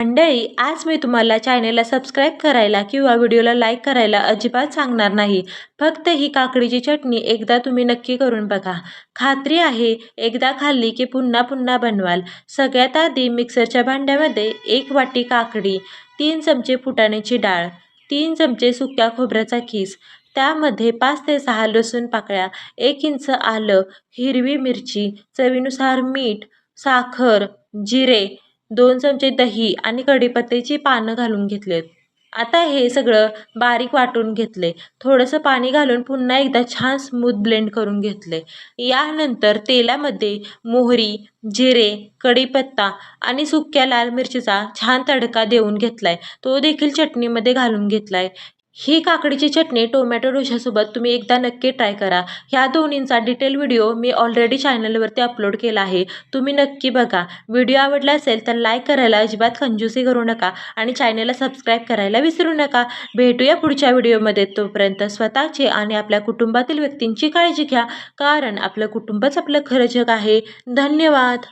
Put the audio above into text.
मंडळी, आज मी तुम्हाला चॅनेलला सबस्क्राईब करायला किंवा व्हिडिओला लाईक करायला अजिबात सांगणार नाही. फक्त ही काकडीची चटणी एकदा तुम्ही नक्की करून बघा. खात्री आहे एकदा खाल्ली की पुन्हा पुन्हा बनवाल. सगळ्यात आधी मिक्सरच्या भांड्यामध्ये 1 वाटी काकडी, 3 चमचे फुटाण्याची डाळ, 3 चमचे सुक्या खोबऱ्याचा खीस, त्यामध्ये 5 ते 6 लसूण पाकळ्या, 1 इंच आलं, हिरवी मिरची, चवीनुसार मीठ, साखर, जिरे, 2 चमचे दही आणि कढीपत्त्याची पानं घालून घेतलेत. आता हे सगळं बारीक वाटून घेतले. थोडंसं पाणी घालून पुन्हा एकदा छान स्मूथ ब्लेंड करून घेतले. यानंतर तेलामध्ये मोहरी, जिरे, कढीपत्ता आणि सुक्या लाल मिरचीचा छान तडका देऊन घेतलाय. तो देखील चटणीमध्ये घालून घेतलाय. ही काकडीची चटणी टोमॅटो डोशासोबत तुम्ही एकदा नक्की ट्राय करा. ह्या दोन्हींचा डिटेल व्हिडिओ मी ऑलरेडी चॅनलवरती अपलोड केला आहे. तुम्ही नक्की बघा. व्हिडिओ आवडला असेल तर लाईक करायला अजिबात कंजूसी करू नका आणि चॅनलला सबस्क्राईब करायला विसरू नका. भेटूया पुढच्या व्हिडिओमध्ये. तोपर्यंत स्वतःची आणि आपल्या कुटुंबातील व्यक्तींची काळजी घ्या, कारण आपलं कुटुंबच आपलं खरं जग आहे. धन्यवाद.